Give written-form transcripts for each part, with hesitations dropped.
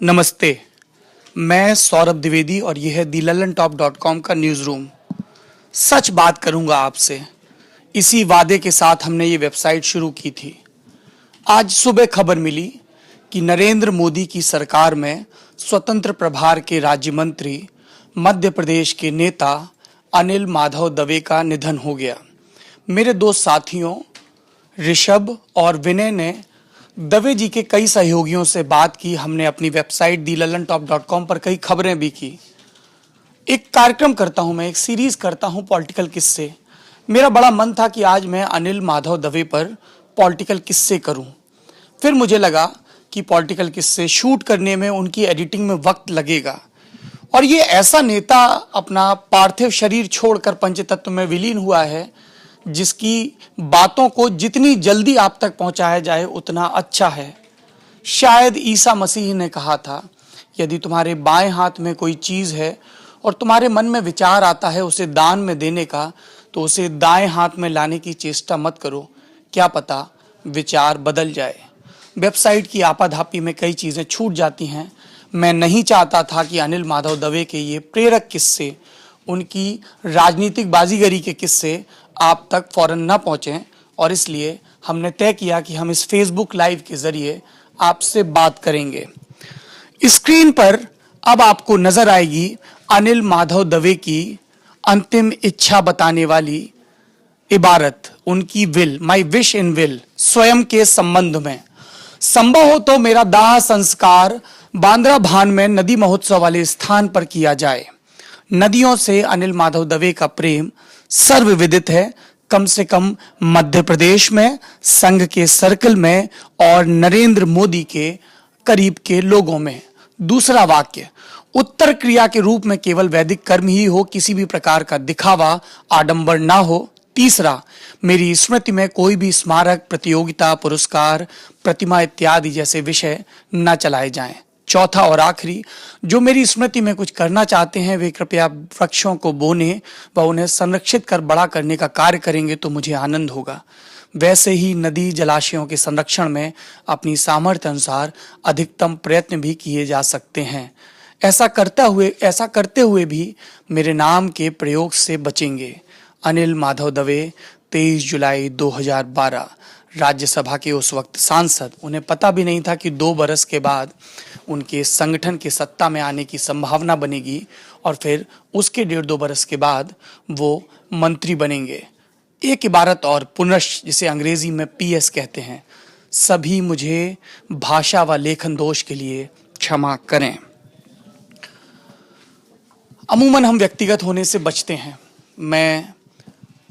नमस्ते। मैं सौरभ द्विवेदी और यह है दी लल्लन टॉप .com का न्यूज़ रूम। सच बात करूंगा आपसे, इसी वादे के साथ हमने ये वेबसाइट शुरू की थी। आज सुबह खबर मिली कि नरेंद्र मोदी की सरकार में स्वतंत्र प्रभार के राज्य मंत्री मध्य प्रदेश के नेता अनिल माधव दवे का निधन हो गया। मेरे दो साथियों ऋषभ और विनय ने दवे जी के कई सहयोगियों से बात की। हमने अपनी वेबसाइट दी लल्लन टॉप .com पर कई खबरें भी की। एक कार्यक्रम करता हूं मैं, एक सीरीज करता हूं पॉलिटिकल किस्से। मेरा बड़ा मन था कि आज मैं अनिल माधव दवे पर पॉलिटिकल किस्से करूं। फिर मुझे लगा कि पॉलिटिकल किस्से शूट करने में, उनकी एडिटिंग में वक्त लगेगा और ये ऐसा नेता अपना पार्थिव शरीर छोड़कर पंचतत्व में विलीन हुआ है जिसकी बातों को जितनी जल्दी आप तक पहुंचाया जाए उतना अच्छा है। शायद ईसा मसीह ने कहा था, यदि तुम्हारे बाएं हाथ में कोई चीज है और तुम्हारे मन में विचार आता है उसे दान में देने का, तो उसे दाएं हाथ में लाने की चेष्टा मत करो, क्या पता विचार बदल जाए। वेबसाइट की आपाधापी में कई चीजें छूट जाती हैं। मैं नहीं चाहता था कि अनिल माधव दवे के ये प्रेरक किस्से, उनकी राजनीतिक बाजीगरी के किस्से आप तक फौरन न पहुंचें, और इसलिए हमने तय किया कि हम इस फेसबुक लाइव के जरिए आपसे बात करेंगे। स्क्रीन पर अब आपको नजर आएगी अनिल माधव दवे की अंतिम इच्छा बताने वाली इबारत, उनकी will, my wish in will, स्वयं के संबंध में। संभव हो तो मेरा दाह संस्कार बांद्रा भान में नदी महोत्सव वाले स्थान पर किया जाए। नदियों से अनिल माधव दवे का प्रेम सर्वविदित है, कम से कम मध्य प्रदेश में, संघ के सर्कल में और नरेंद्र मोदी के करीब के लोगों में। दूसरा वाक्य, उत्तर क्रिया के रूप में केवल वैदिक कर्म ही हो, किसी भी प्रकार का दिखावा, आडंबर ना हो। तीसरा, मेरी स्मृति में कोई भी स्मारक, प्रतियोगिता, पुरस्कार, प्रतिमा इत्यादि जैसे विषय न चलाए जाएं। चौथा और आखिरी, जो मेरी स्मृति में कुछ करना चाहते हैं वे कृपया वृक्षों को बोने व उन्हें संरक्षित कर बड़ा करने का कार्य करेंगे तो मुझे आनंद होगा। वैसे ही नदी जलाशयों के संरक्षण में अपनी सामर्थ्य अनुसार अधिकतम प्रयत्न भी किए जा सकते हैं। ऐसा करते हुए भी मेरे नाम के प्रयोग से बचेंगे। अनिल माधव दवे, 23 जुलाई 2012, राज्यसभा के उस वक्त सांसद। उन्हें पता भी नहीं था कि 2 बरस के बाद उनके संगठन के सत्ता में आने की संभावना बनेगी और फिर उसके 1.5-2 बरस के बाद वो मंत्री बनेंगे। एक इबारत और, पुनश्च, जिसे अंग्रेजी में PS कहते हैं। सभी मुझे भाषा व लेखन दोष के लिए क्षमा करें। अमूमन हम व्यक्तिगत होने से बचते हैं। मैं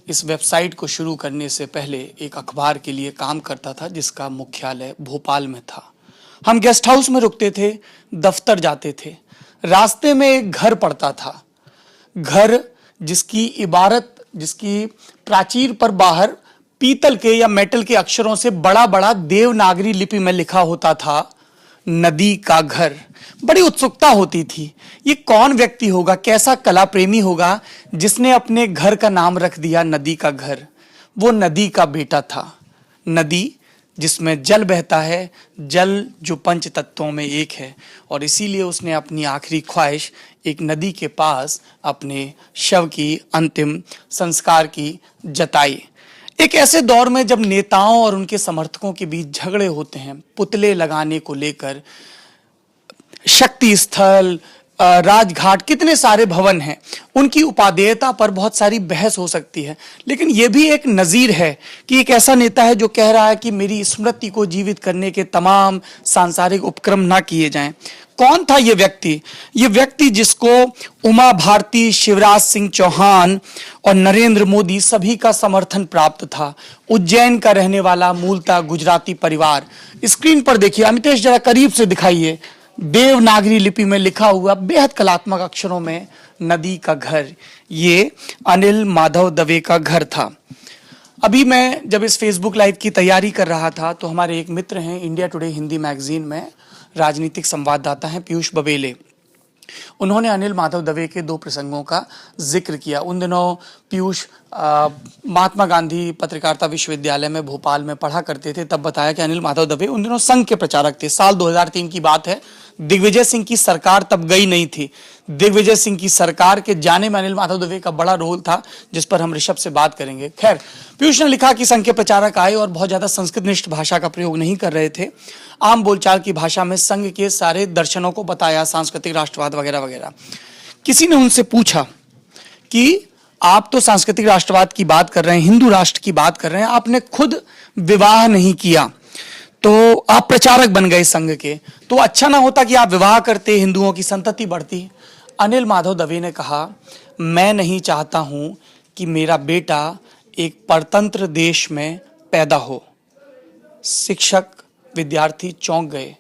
इस वेबसाइट को शुरू करने से पहले एक अखबार के लिए काम करता था जिसका मुख्यालय भोपाल में था। हम गेस्ट हाउस में रुकते थे, दफ्तर जाते थे। रास्ते में एक घर पड़ता था, घर जिसकी प्राचीर पर बाहर पीतल के या मेटल के अक्षरों से बड़ा बड़ा देवनागरी लिपि में लिखा होता था, नदी का घर। बड़ी उत्सुकता होती थी, ये कौन व्यक्ति होगा, कैसा कला प्रेमी होगा जिसने अपने घर का नाम रख दिया नदी का घर। वो नदी का बेटा था, नदी जिसमें जल बहता है, जल जो पंच तत्वों में एक है, और इसीलिए उसने अपनी आखिरी ख्वाहिश एक नदी के पास अपने शव की अंतिम संस्कार की जताई। एक ऐसे दौर में जब नेताओं और उनके समर्थकों के बीच झगड़े होते हैं, पुतले लगाने को लेकर, शक्ति स्थल, राजघाट, कितने सारे भवन हैं, उनकी उपादेयता पर बहुत सारी बहस हो सकती है। लेकिन यह भी एक नजीर है कि एक ऐसा नेता है जो कह रहा है कि मेरी स्मृति को जीवित करने के तमाम सांसारिक उपक्रम ना किए जाएं। कौन था ये व्यक्ति? ये व्यक्ति जिसको उमा भारती, शिवराज सिंह चौहान और नरेंद्र मोदी सभी का समर्थन प्राप्त था। उज्जैन का रहने वाला, मूलतः गुजराती परिवार। स्क्रीन पर देखिए, अमितेश जरा करीब से दिखाइए, देवनागरी लिपि में लिखा हुआ बेहद कलात्मक अक्षरों में नदी का घर। ये अनिल माधव दवे का घर था। अभी मैं जब इस फेसबुक लाइव की तैयारी कर रहा था तो हमारे एक मित्र हैं, इंडिया टुडे हिंदी मैगजीन में राजनीतिक संवाददाता हैं, पीयूष बबेले। उन्होंने अनिल माधव दवे के 2 प्रसंगों का जिक्र किया। उन दिनों पीयूष महात्मा गांधी पत्रकारिता विश्वविद्यालय में भोपाल में पढ़ा करते थे। तब बताया कि अनिल माधव दवे उन दिनों संघ के प्रचारक थे। साल 2003 की बात है दिग्विजय सिंह की सरकार तब गई नहीं थी। दिग्विजय सिंह की सरकार के जाने में अनिल माधव दवे का बड़ा रोल था, जिस पर हम ऋषभ से बात करेंगे। खैर, पीयूष ने लिखा कि संघ के प्रचारक आए और बहुत ज्यादा संस्कृतनिष्ठ भाषा का प्रयोग नहीं कर रहे थे, आम बोलचाल की भाषा में संघ के सारे दर्शनों को बताया, सांस्कृतिक राष्ट्रवाद वगैरह वगैरह। किसी ने उनसे पूछा कि आप तो सांस्कृतिक राष्ट्रवाद की बात कर रहे हैं, हिंदू राष्ट्र की बात कर रहे हैं, आपने खुद विवाह नहीं किया तो आप प्रचारक बन गए संघ के, तो अच्छा ना होता कि आप विवाह करते, हिंदुओं की संतति बढ़ती। अनिल माधव दवे ने कहा, मैं नहीं चाहता हूं कि मेरा बेटा एक परतंत्र देश में पैदा हो। शिक्षक विद्यार्थी चौंक गए।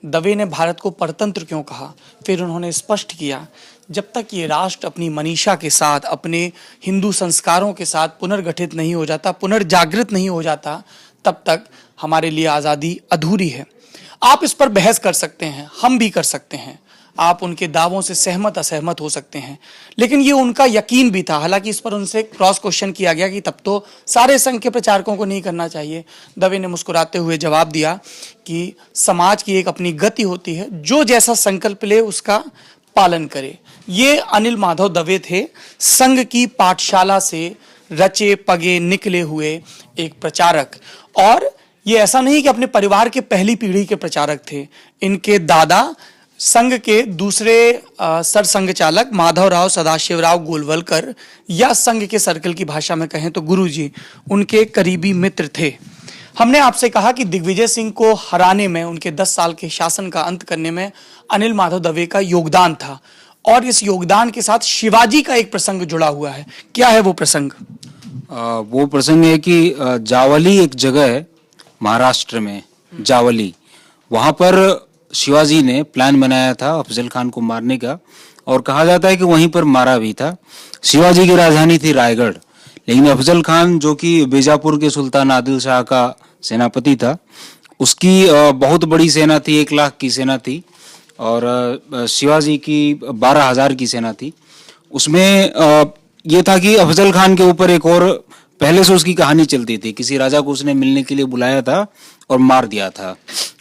दवे ने भारत को परतंत्र क्यों कहा? फिर उन्होंने स्पष्ट किया, जब तक ये राष्ट्र अपनी मनीषा के साथ, अपने हिंदू संस्कारों के साथ पुनर्गठित नहीं हो जाता, पुनर्जागृत नहीं हो जाता, तब तक हमारे लिए आज़ादी अधूरी है। आप इस पर बहस कर सकते हैं, हम भी कर सकते हैं, आप उनके दावों से सहमत असहमत हो सकते हैं, लेकिन ये उनका यकीन भी था। हालांकि इस पर उनसे क्रॉस क्वेश्चन किया गया कि तब तो सारे संघ के प्रचारकों को नहीं करना चाहिए। दवे ने मुस्कुराते हुए जवाब दिया कि समाज की एक अपनी गति होती है, जो जैसा संकल्प ले उसका पालन करे। ये अनिल माधव दवे थे, संघ की पाठशाला से रचे पगे निकले हुए एक प्रचारक। और ये ऐसा नहीं कि अपने परिवार के पहली पीढ़ी के प्रचारक थे। इनके दादा संघ के दूसरे सरसंघ चालक माधवराव सदाशिवराव गोलवलकर, या संघ के सर्कल की भाषा में कहें तो गुरुजी, उनके करीबी मित्र थे। हमने आपसे कहा कि दिग्विजय सिंह को हराने में, उनके 10 साल के शासन का अंत करने में अनिल माधव दवे का योगदान था, और इस योगदान के साथ शिवाजी का एक प्रसंग जुड़ा हुआ है। क्या है वो प्रसंग? वो प्रसंग है कि जावली एक जगह है महाराष्ट्र में, जावली, वहां पर शिवाजी ने प्लान बनाया था अफजल खान को मारने का, और कहा जाता है कि वहीं पर मारा भी था। शिवाजी की राजधानी थी रायगढ़, लेकिन अफजल खान जो कि बीजापुर के सुल्तान आदिल शाह का सेनापति था, उसकी बहुत बड़ी सेना थी, 1 लाख की सेना थी, और शिवाजी की 12,000 की सेना थी। उसमें ये था कि अफजल खान के ऊपर एक और पहले से उसकी कहानी चलती थी, किसी राजा को उसने मिलने के लिए बुलाया था और मार दिया था।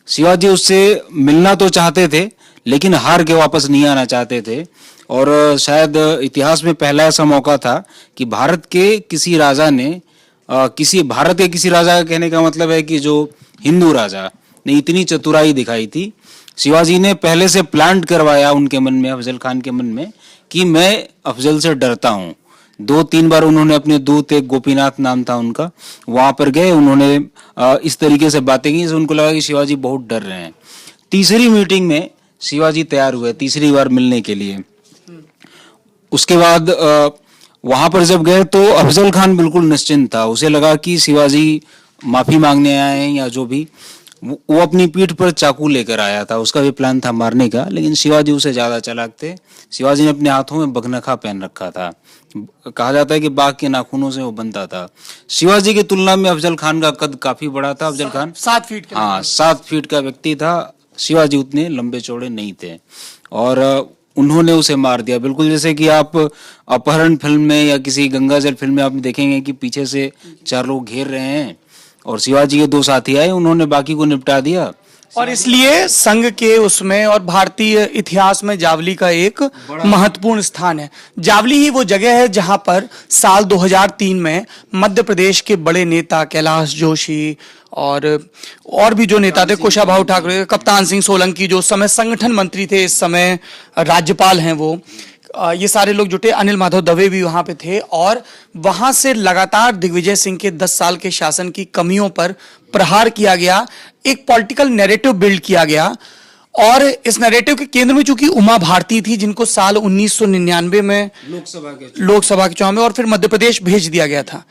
शिवाजी उससे मिलना तो चाहते थे, लेकिन हार के वापस नहीं आना चाहते थे, और शायद इतिहास में पहला ऐसा मौका था कि भारत के किसी राजा ने भारत के किसी राजा का कहने का मतलब है कि जो हिंदू राजा ने इतनी चतुराई दिखाई थी। शिवाजी ने पहले से प्लान करवाया उनके मन में, अफजल खान के मन में, कि मैं अफजल से डरता हूँ। 2-3 बार उन्होंने अपने दूत, एक गोपीनाथ नाम था उनका, वहां पर गए, उन्होंने इस तरीके से बातें की, उनको लगा कि शिवाजी बहुत डर रहे हैं। तीसरी मीटिंग में शिवाजी तैयार हुए तीसरी बार मिलने के लिए। उसके बाद वहां पर जब गए तो अफजल खान बिल्कुल निश्चिंत था, उसे लगा कि शिवाजी माफी मांगने आए हैं या जो भी। वो अपनी पीठ पर चाकू लेकर आया था, उसका भी प्लान था मारने का, लेकिन शिवाजी उसे ज्यादा चालाक थे। शिवाजी ने अपने हाथों में बगनखा पहन रखा था, कहा जाता है कि बाघ के नाखूनों से वो बनता था। शिवाजी की तुलना में अफजल खान का कद काफी बड़ा था। अफजल खान 7 फीट का, हाँ 7 फीट का व्यक्ति था। शिवाजी उतने लंबे चौड़े नहीं थे, और उन्होंने उसे मार दिया। बिल्कुल जैसे कि आप अपहरण फिल्म में या किसी गंगाजल फिल्म में आप देखेंगे कि पीछे से 4 लोग घेर रहे हैं, और शिवाजी के 2 साथी आए, उन्होंने बाकी को निपटा दिया। और इसलिए संघ के उसमें और भारतीय इतिहास में जावली का एक महत्वपूर्ण स्थान है। जावली ही वो जगह है जहां पर साल 2003 में मध्य प्रदेश के बड़े नेता कैलाश जोशी और भी जो नेता थे, कुशाभाऊ ठाकरे, कप्तान सिंह सोलंकी, जो उस समय संगठन मंत्री थे, इस समय राज्यपाल हैं वो, ये सारे लोग जुटे। अनिल माधव दवे भी वहां पे थे, और वहां से लगातार दिग्विजय सिंह के 10 साल के शासन की कमियों पर प्रहार किया गया, एक पॉलिटिकल नैरेटिव बिल्ड किया गया। और इस नैरेटिव के केंद्र में चूंकि उमा भारती थी, जिनको साल 1999 में लोकसभा के चुनाव में और फिर मध्य प्रदेश भेज दिया गया था,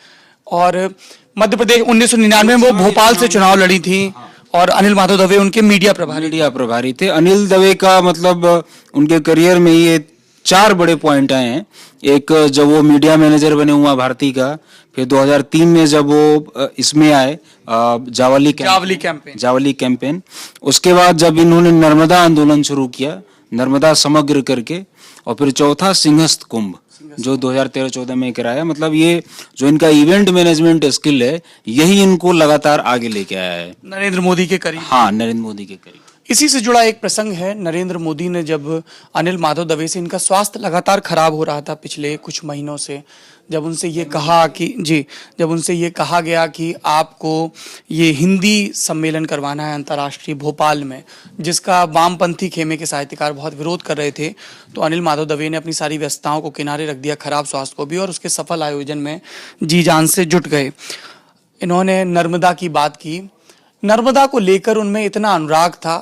और मध्य प्रदेश 1999 में वो भोपाल से चुनाव लड़ी थी, और अनिल माधव दवे उनके मीडिया प्रभारी थे। अनिल दवे का मतलब उनके करियर में ये 4 बड़े पॉइंट आए हैं। एक, जब वो मीडिया मैनेजर बने उमा भारती का, फिर 2003 में जब वो इसमें आए जावली कैंपेन, उसके बाद जब इन्होंने नर्मदा आंदोलन शुरू किया, नर्मदा समग्र करके, और फिर चौथा सिंहस्थ कुंभ जो 2013-14 में कराया। मतलब ये जो इनका इवेंट मैनेजमेंट स्किल है, यही इनको लगातार आगे लेके आया है, नरेंद्र मोदी के करीब। हाँ, नरेंद्र मोदी के करीब। इसी से जुड़ा एक प्रसंग है। नरेंद्र मोदी ने जब अनिल माधव दवे से, इनका स्वास्थ्य लगातार खराब हो रहा था पिछले कुछ महीनों से, जब उनसे ये कहा कि जब उनसे ये कहा गया कि आपको ये हिंदी सम्मेलन करवाना है अंतर्राष्ट्रीय भोपाल में, जिसका वामपंथी खेमे के साहित्यकार बहुत विरोध कर रहे थे, तो अनिल माधव दवे ने अपनी सारी व्यस्तताओं को किनारे रख दिया, खराब स्वास्थ्य को भी, और उसके सफल आयोजन में जी जान से जुट गए। इन्होंने नर्मदा की बात की। नर्मदा को लेकर उनमें इतना अनुराग था,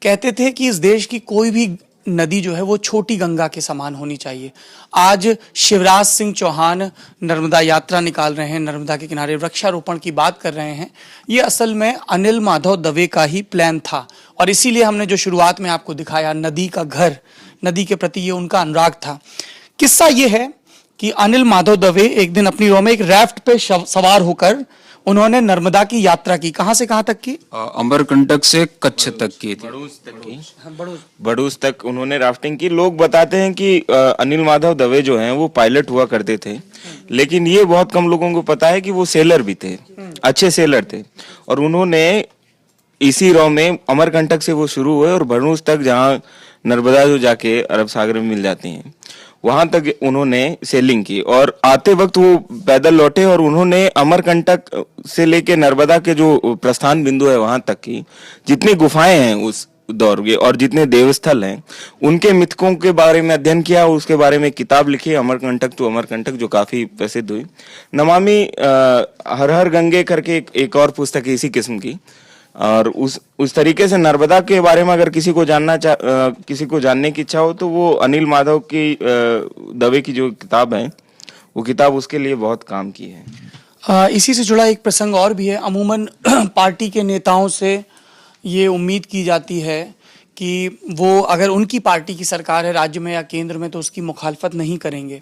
कहते थे कि इस देश की कोई भी नदी जो है वो छोटी गंगा के समान होनी चाहिए। आज शिवराज सिंह चौहान नर्मदा यात्रा निकाल रहे हैं, नर्मदा के किनारे वृक्षारोपण की बात कर रहे हैं। ये असल में अनिल माधव दवे का ही प्लान था, और इसीलिए हमने जो शुरुआत में आपको दिखाया, नदी का घर, नदी के प्रति ये उनका अनुराग था। किस्सा ये है कि अनिल माधव दवे एक दिन अपनी रो में एक रैफ्ट पे सवार होकर उन्होंने नर्मदा की यात्रा की। कहां से कहां तक की? अमरकंटक से कच्छ तक की थी। बड़ूस तक उन्होंने राफ्टिंग की। लोग बताते हैं कि अनिल माधव दवे जो हैं वो पायलट हुआ करते थे, लेकिन ये बहुत कम लोगों को पता है कि वो सेलर भी थे, अच्छे सेलर थे। और उन्होंने इसी रॉ में अमरकंटक से वो शुरू हुए और बड़ूस तक, जहाँ नर्मदा जो जाके अरब सागर में मिल जाती हैं, वहां तक उन्होंने सेलिंग की। और आते वक्त वो पैदल लौटे और उन्होंने अमरकंटक से लेके नर्मदा के जो प्रस्थान बिंदु है वहां तक की जितनी गुफाएं हैं उस दौर के और जितने देवस्थल हैं, उनके मिथकों के बारे में अध्ययन किया। उसके बारे में किताब लिखी, अमरकंटक टू अमरकंटक, जो काफी प्रसिद्ध हुई। नमामि हर हर गंगे करके एक और पुस्तक है इसी किस्म की। और उस तरीके से नर्मदा के बारे में अगर किसी को जानने की इच्छा हो तो वो अनिल माधव की दवे की जो किताब है, वो किताब उसके लिए बहुत काम की है। इसी से जुड़ा एक प्रसंग और भी है। अमूमन पार्टी के नेताओं से ये उम्मीद की जाती है कि वो, अगर उनकी पार्टी की सरकार है राज्य में या केंद्र में, तो उसकी मुखालफत नहीं करेंगे।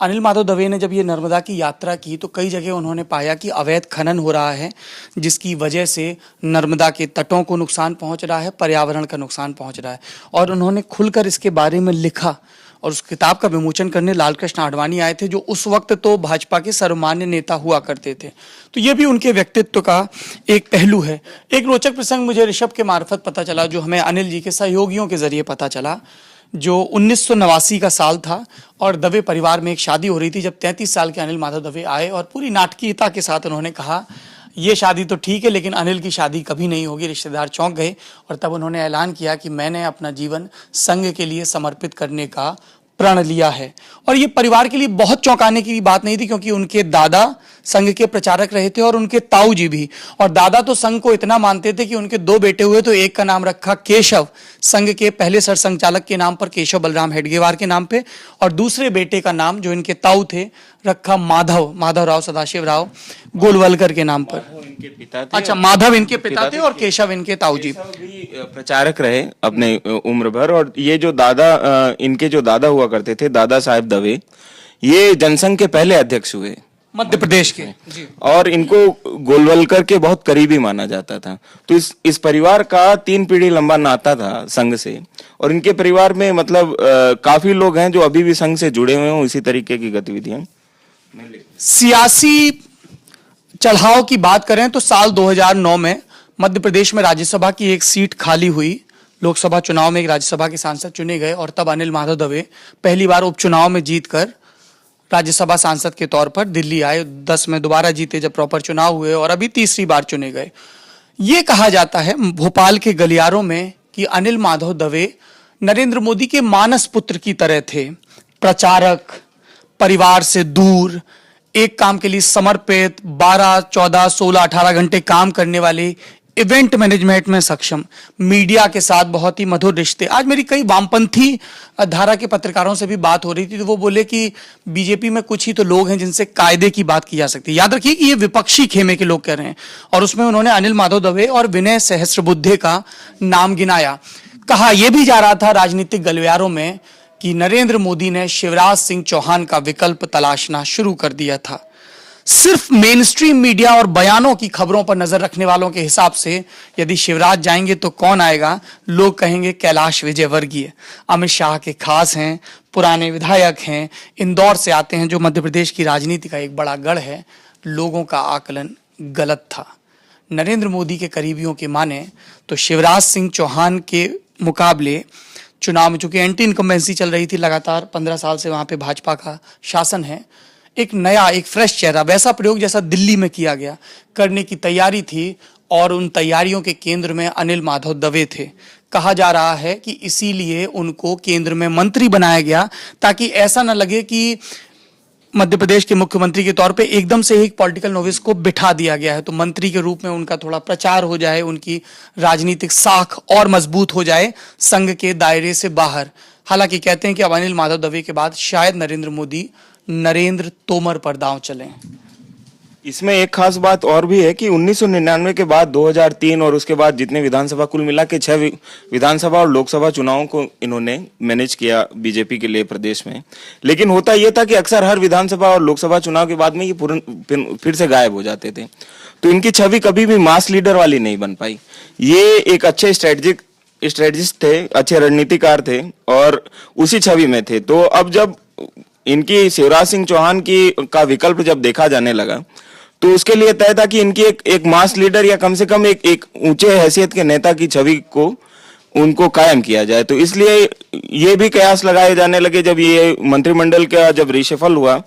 अनिल माधव दवे ने जब ये नर्मदा की यात्रा की तो कई जगह उन्होंने पाया कि अवैध खनन हो रहा है, जिसकी वजह से नर्मदा के तटों को नुकसान पहुंच रहा है, पर्यावरण का नुकसान पहुंच रहा है। और उन्होंने खुलकर इसके बारे में लिखा, और उस किताब का विमोचन करने लालकृष्ण आडवाणी आए थे, जो उस वक्त तो भाजपा के सर्वमान्य नेता हुआ करते थे। तो ये भी उनके व्यक्तित्व का एक पहलू है। एक रोचक प्रसंग मुझे ऋषभ के मार्फत पता चला, जो हमें अनिल जी के सहयोगियों के जरिए पता चला, जो 1989 का साल था और दवे परिवार में एक शादी हो रही थी, जब 33 साल के अनिल माधव दवे आए और पूरी नाटकीयता के साथ उन्होंने कहा, ये शादी तो ठीक है लेकिन अनिल की शादी कभी नहीं होगी। रिश्तेदार चौंक गए और तब उन्होंने ऐलान किया कि मैंने अपना जीवन संघ के लिए समर्पित करने का प्रण लिया है। और ये परिवार के लिए बहुत चौंकाने की बात नहीं थी, क्योंकि उनके दादा संघ के प्रचारक रहे थे और उनके ताऊ जी भी। और दादा तो संघ को इतना मानते थे कि उनके 2 बेटे हुए तो एक का नाम रखा केशव, संघ के पहले सरसंघचालक के नाम पर, केशव बलराम हेडगेवार के नाम पे, और दूसरे बेटे का नाम, जो इनके ताऊ थे, रखा माधव राव सदाशिव राव गोलवलकर के नाम पर। इनके पिता थे। अच्छा, माधव इनके पिता थे और केशव इनके ताऊ जी। भी प्रचारक रहे अपने उम्र भर। और ये जो दादा, इनके जो दादा हुआ करते थे, दादा साहेब दवे, ये जनसंघ के पहले अध्यक्ष हुए मध्य प्रदेश के जी। और इनको गोलवलकर के बहुत करीबी माना जाता था। तो इस परिवार का 3 पीढ़ी लंबा नाता था संघ से। और इनके परिवार में मतलब काफी लोग हैं जो अभी भी संघ से जुड़े हुए हैं, इसी तरीके की गतिविधियां। सियासी चढ़ाव की बात करें तो साल 2009 में मध्य प्रदेश में राज्यसभा की एक सीट खाली हुई। लोकसभा चुनाव में एक राज्यसभा के सांसद चुने गए और तब अनिल माधव दवे पहली बार उपचुनाव में जीतकर राज्यसभा सांसद के तौर पर दिल्ली आए। 10 में दोबारा जीते जब प्रॉपर चुनाव हुए, और अभी तीसरी बार चुने गए। ये कहा जाता है भोपाल के गलियारों में कि अनिल माधव दवे नरेंद्र मोदी के मानस पुत्र की तरह थे। प्रचारक, परिवार से दूर, एक काम के लिए समर्पित, 12, 14, 16, 18 घंटे काम करने वाले, इवेंट मैनेजमेंट में सक्षम, मीडिया के साथ बहुत ही मधुर रिश्ते। आज मेरी कई वामपंथी धारा के पत्रकारों से भी बात हो रही थी, तो वो बोले कि बीजेपी में कुछ ही तो लोग हैं जिनसे कायदे की बात की जा सकती है। याद रखिए कि ये विपक्षी खेमे के लोग कह रहे हैं, और उसमें उन्होंने अनिल माधव दवे और विनय सहस्त्रबुद्धे का नाम गिनाया। कहा यह भी जा रहा था राजनीतिक गलियारों में कि नरेंद्र मोदी ने शिवराज सिंह चौहान का विकल्प तलाशना शुरू कर दिया था। सिर्फ मेन स्ट्रीम मीडिया और बयानों की खबरों पर नजर रखने वालों के हिसाब से यदि शिवराज जाएंगे तो कौन आएगा? लोग कहेंगे कैलाश विजयवर्गीय। अमित शाह के खास हैं, पुराने विधायक हैं, इंदौर से आते हैं, जो मध्य प्रदेश की राजनीति का एक बड़ा गढ़ है। लोगों का आकलन गलत था। नरेंद्र मोदी के करीबियों के माने तो शिवराज सिंह चौहान के मुकाबले चुनाव में, चूंकि एंटी इनकम्बेंसी चल रही थी लगातार 15 साल से वहां पे भाजपा का शासन है, एक नया एक फ्रेश चेहरा, वैसा प्रयोग जैसा दिल्ली में किया गया करने की तैयारी थी और उन तैयारियों के केंद्र में अनिल माधव दवे थे। कहा जा रहा है कि इसीलिए उनको केंद्र में मंत्री बनाया गया ताकि ऐसा न लगे कि मध्य प्रदेश के मुख्यमंत्री के तौर पे एकदम से एक पॉलिटिकल नोविस को बिठा दिया गया है, तो मंत्री के रूप में उनका थोड़ा प्रचार हो जाए, उनकी राजनीतिक साख और मजबूत हो जाए संघ के दायरे से बाहर। हालांकि कहते हैं कि अब अनिल माधव दवे के बाद शायद नरेंद्र मोदी नरेंद्र तोमर पर दांव चलें। इसमें एक खास बात और भी है कि 1999 के बाद 2003 और उसके बाद जितने विधानसभा, कुल मिला के 6 विधानसभा और लोकसभा चुनावों को इन्होंने मैनेज किया बीजेपी के लिए प्रदेश में। लेकिन होता यह था कि अक्सर हर विधानसभा और लोकसभा चुनाव के बाद में ये फिर से गायब हो जाते थे, तो इनकी छवि कभी भी मास लीडर वाली नहीं बन पाई। ये एक अच्छे स्ट्रेटजिस्ट थे, अच्छे रणनीतिकार थे और उसी छवि में थे। तो अब जब इनकी शिवराज सिंह चौहान का विकल्प जब देखा जाने लगा तो उसके लिए तय था कि इनकी एक मास लीडर या कम से कम एक ऊंचे हैसियत के नेता की छवि को उनको कायम किया जाए। तो इसलिए ये भी कयास लगाए जाने लगे जब ये मंत्रिमंडल का जब रिशफल हुआ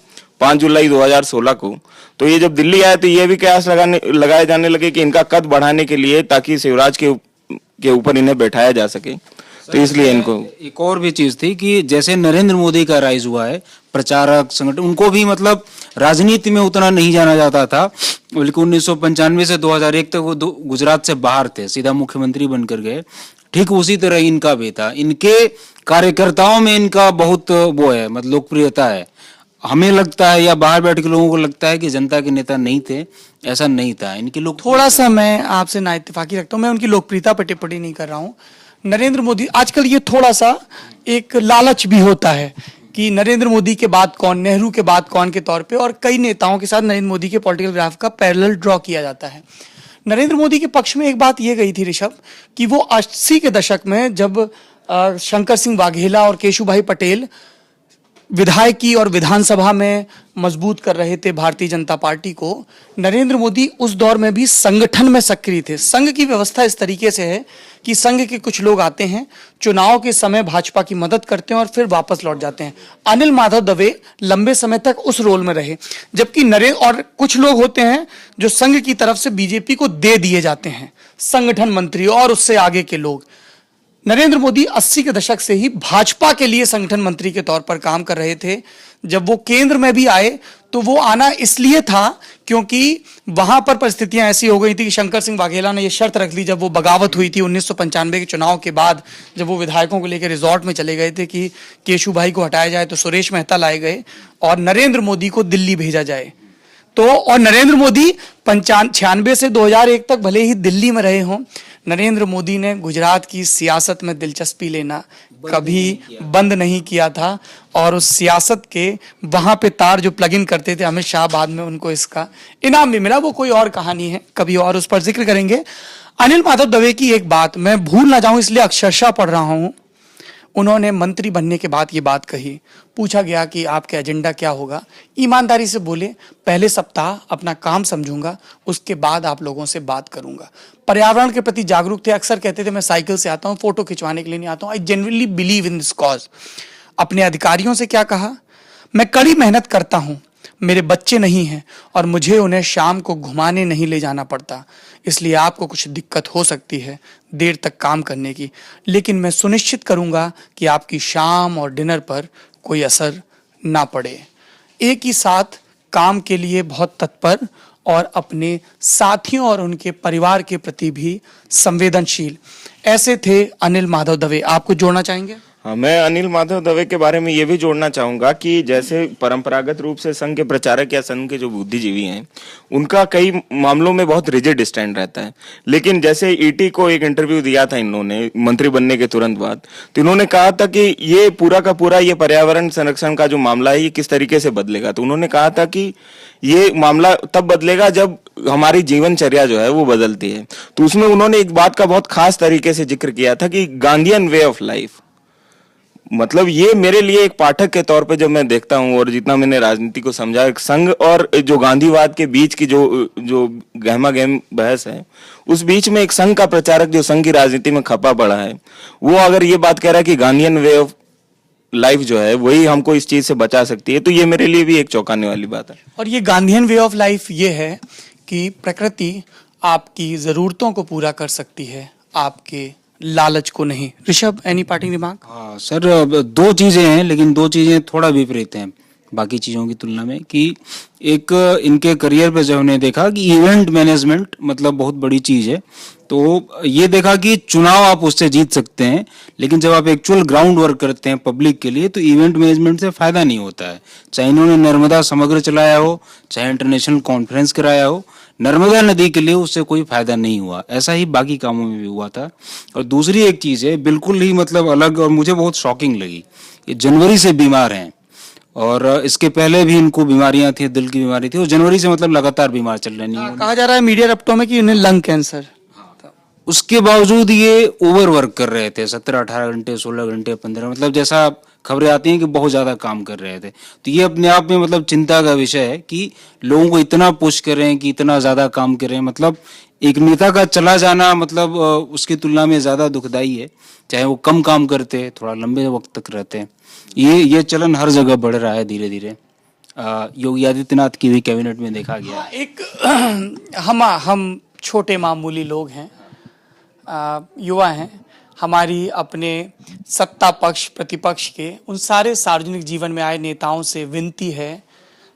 5 जुलाई 2016 को, तो ये जब दिल्ली आए तो ये भी कयास लगाए जाने लगे कि इनका कद बढ़ाने के लिए ताकि शिवराज के ऊपर इन्हें बैठाया जा सके। तो इसलिए इनको एक और भी चीज थी कि जैसे नरेंद्र मोदी का राइज हुआ है, प्रचारक संगठन, उनको भी मतलब राजनीति में उतना नहीं जाना जाता था, बल्कि 1995 से 2001 तक वो गुजरात से बाहर थे, सीधा मुख्यमंत्री बनकर गए। ठीक उसी तरह इनका भी था। इनके कार्यकर्ताओं में इनका बहुत वो है, मतलब लोकप्रियता है। हमें लगता है या बाहर बैठ के लोगों को लगता है कि जनता के नेता नहीं थे, ऐसा नहीं था। इनके लोग थोड़ा सा मैं आपसे ना इत्तेफाकी रखता हूं, मैं उनकी लोकप्रियता पर टिप्पणी नहीं कर रहा हूं। नरेंद्र मोदी आजकल ये थोड़ा सा एक लालच भी होता है कि नरेंद्र मोदी के बाद कौन, नेहरू के बाद कौन के तौर पे, और कई नेताओं के साथ नरेंद्र मोदी के पॉलिटिकल ग्राफ का पैरेलल ड्रॉ किया जाता है। नरेंद्र मोदी के पक्ष में एक बात ये गई थी ऋषभ कि वो 80 के दशक में जब शंकर सिंह वाघेला और केशुभाई पटेल विधायकी और विधानसभा में मजबूत कर रहे थे भारतीय जनता पार्टी को, नरेंद्र मोदी उस दौर में भी संगठन में सक्रिय थे। संघ की व्यवस्था इस तरीके से है कि संघ के कुछ लोग आते हैं, चुनाव के समय भाजपा की मदद करते हैं और फिर वापस लौट जाते हैं। अनिल माधव दवे लंबे समय तक उस रोल में रहे, जबकि नरेंद्र और कुछ लोग होते हैं जो संघ की तरफ से बीजेपी को दे दिए जाते हैं, संगठन मंत्री और उससे आगे के लोग। नरेंद्र मोदी 80 के दशक से ही भाजपा के लिए संगठन मंत्री के तौर पर काम कर रहे थे। जब वो केंद्र में भी आए तो वो आना इसलिए था क्योंकि वहां पर परिस्थितियां ऐसी हो गई थी कि शंकर सिंह वाघेला ने ये शर्त रख ली जब वो बगावत हुई थी 1995 के चुनाव के बाद, जब वो विधायकों को लेकर रिजॉर्ट में चले गए थे कि केशुभाई को हटाया जाए, तो सुरेश मेहता लाए गए और नरेंद्र मोदी को दिल्ली भेजा जाए। तो और नरेंद्र मोदी 96 से 2001 तक भले ही दिल्ली में रहे हों, नरेंद्र मोदी ने गुजरात की सियासत में दिलचस्पी लेना कभी बंद नहीं किया था और उस सियासत के वहां पे तार जो प्लग इन करते थे अमित शाह, बाद में उनको इसका इनाम भी मिला, वो कोई और कहानी है, कभी और उस पर जिक्र करेंगे। अनिल माधव दवे की एक बात मैं भूल ना जाऊं इसलिए अक्षरशः पढ़ रहा हूं। उन्होंने मंत्री बनने के बाद ये बात कही, पूछा गया कि आपका एजेंडा क्या होगा, ईमानदारी से बोले पहले सप्ताह अपना काम समझूंगा, उसके बाद आप लोगों से बात करूंगा। पर्यावरण के प्रति जागरूक थे, अक्सर कहते थे मैं साइकिल से आता हूं, फोटो खिंचवाने के लिए नहीं आता हूं, I genuinely believe in this cause. अपने अधिकारियों से क्या कहा, मैं कड़ी मेहनत करता हूं, मेरे बच्चे नहीं हैं और मुझे उन्हें शाम को घुमाने नहीं ले जाना पड़ता, इसलिए आपको कुछ दिक्कत हो सकती है देर तक काम करने की, लेकिन मैं सुनिश्चित करूंगा कि आपकी शाम और डिनर पर कोई असर ना पड़े। एक ही साथ काम के लिए बहुत तत्पर और अपने साथियों और उनके परिवार के प्रति भी संवेदनशील, ऐसे थे अनिल माधव दवे। आपको जोड़ना चाहेंगे? हाँ, मैं अनिल माधव दवे के बारे में ये भी जोड़ना चाहूंगा कि जैसे परंपरागत रूप से संघ के प्रचारक या संघ के जो बुद्धिजीवी हैं उनका कई मामलों में बहुत रिजिड स्टैंड रहता है, लेकिन जैसे ईटी को एक इंटरव्यू दिया था इन्होंने मंत्री बनने के तुरंत बाद, तो इन्होंने कहा था कि ये पूरा का पूरा ये पर्यावरण संरक्षण का जो मामला है ये किस तरीके से बदलेगा। तो उन्होंने कहा था कि ये मामला तब बदलेगा जब हमारी जीवनचर्या जो है वो बदलती है। तो उसमें उन्होंने एक बात का बहुत खास तरीके से जिक्र किया था कि गांधीयन वे ऑफ लाइफ, मतलब ये मेरे लिए एक पाठक के तौर पे जब मैं देखता हूँ और जितना मैंने राजनीति को समझा, एक संघ और जो गांधीवाद के बीच की जो जो गहमा गहम बहस है, उस बीच में एक संघ का प्रचारक जो संघ की राजनीति में खपा पड़ा है, वो अगर ये बात कह रहा है कि गांधीयन वे ऑफ लाइफ जो है वही हमको इस चीज से बचा सकती है, तो ये मेरे लिए भी एक चौंकाने वाली बात है। और ये गांधीयन वे ऑफ लाइफ ये है कि प्रकृति आपकी जरूरतों को पूरा कर सकती है, आपके लालच को नहीं। Rishabh, any parting remark? हाँ सर, अब दो चीजें हैं, लेकिन दो चीजें थोड़ा विपरीत हैं बाकी चीजों की तुलना में। कि एक इनके करियर पे जब हमने देखा कि इवेंट मैनेजमेंट मतलब बहुत बड़ी चीज है, तो ये देखा कि चुनाव आप उससे जीत सकते हैं, लेकिन जब आप एक्चुअल ग्राउंड वर्क करते हैं पब्लिक के लिए तो इवेंट मैनेजमेंट से फायदा नहीं होता है। चाहे इन्होंने नर्मदा समग्र चलाया हो, चाहे इंटरनेशनल कॉन्फ्रेंस कराया हो, नर्मदा नदी के लिए उससे कोई फायदा नहीं हुआ। ऐसा ही बाकी कामों में भी हुआ था। और दूसरी एक चीज है बिल्कुल ही मतलब अलग, और मुझे बहुत शॉकिंग लगी, ये जनवरी से बीमार हैं और इसके पहले भी इनको बीमारियां थी, दिल की बीमारी थी, और जनवरी से मतलब लगातार बीमार चल रहे हैं। कहा जा रहा है मीडिया रप्टों में कि उन्हें लंग कैंसर। उसके बावजूद ये ओवर वर्क कर रहे थे, 17-18 घंटे, 16 घंटे, 15, मतलब जैसा खबरें आती हैं कि बहुत ज्यादा काम कर रहे थे। तो ये अपने आप में मतलब चिंता का विषय है कि लोगों को इतना पुश कर रहे हैं कि इतना ज्यादा काम कर रहे हैं। मतलब एक नेता का चला जाना मतलब उसकी तुलना में ज्यादा दुखदाई है, चाहे वो कम काम करते, थोड़ा लंबे वक्त तक रहते। ये चलन हर जगह बढ़ रहा है धीरे धीरे। योगी आदित्यनाथ की भी कैबिनेट में देखा गया। एक हम छोटे मामूली लोग हैं, युवा हैं। हमारी अपने सत्ता पक्ष प्रतिपक्ष के उन सारे सार्वजनिक जीवन में आए नेताओं से विनती है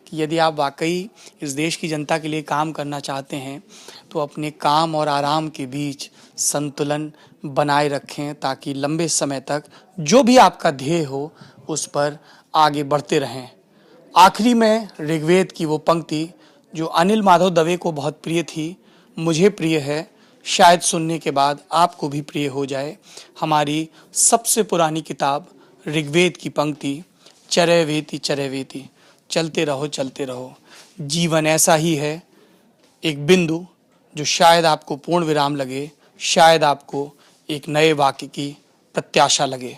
कि यदि आप वाकई इस देश की जनता के लिए काम करना चाहते हैं तो अपने काम और आराम के बीच संतुलन बनाए रखें, ताकि लंबे समय तक जो भी आपका ध्येय हो उस पर आगे बढ़ते रहें। आखिरी में ऋग्वेद की वो पंक्ति जो अनिल माधव दवे को बहुत प्रिय थी, मुझे प्रिय है, शायद सुनने के बाद आपको भी प्रिय हो जाए। हमारी सबसे पुरानी किताब ऋग्वेद की पंक्ति, चरैवेति चरैवेति, चलते रहो चलते रहो। जीवन ऐसा ही है, एक बिंदु जो शायद आपको पूर्ण विराम लगे, शायद आपको एक नए वाक्य की प्रत्याशा लगे।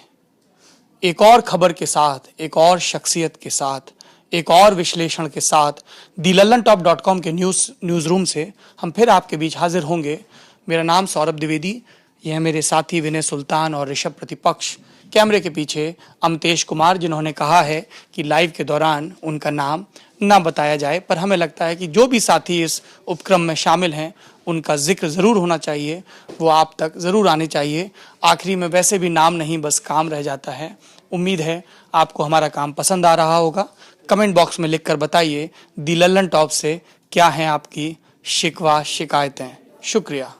एक और खबर के साथ, एक और शख्सियत के साथ, एक और विश्लेषण के साथ thelallanTop.com के न्यूज़ रूम से हम फिर आपके बीच हाजिर होंगे। मेरा नाम सौरभ द्विवेदी, यह है मेरे साथी विनय सुल्तान और ऋषभ प्रतिपक्ष। कैमरे के पीछे अमतेश कुमार, जिन्होंने कहा है कि लाइव के दौरान उनका नाम ना बताया जाए, पर हमें लगता है कि जो भी साथी इस उपक्रम में शामिल हैं उनका जिक्र ज़रूर होना चाहिए, वो आप तक ज़रूर आने चाहिए। आखिरी में वैसे भी नाम नहीं, बस काम रह जाता है। उम्मीद है आपको हमारा काम पसंद आ रहा होगा। कमेंट बॉक्स में लिखकर बताइए दी लल्लन टॉप से क्या हैं आपकी शिकवा शिकायतें। शुक्रिया।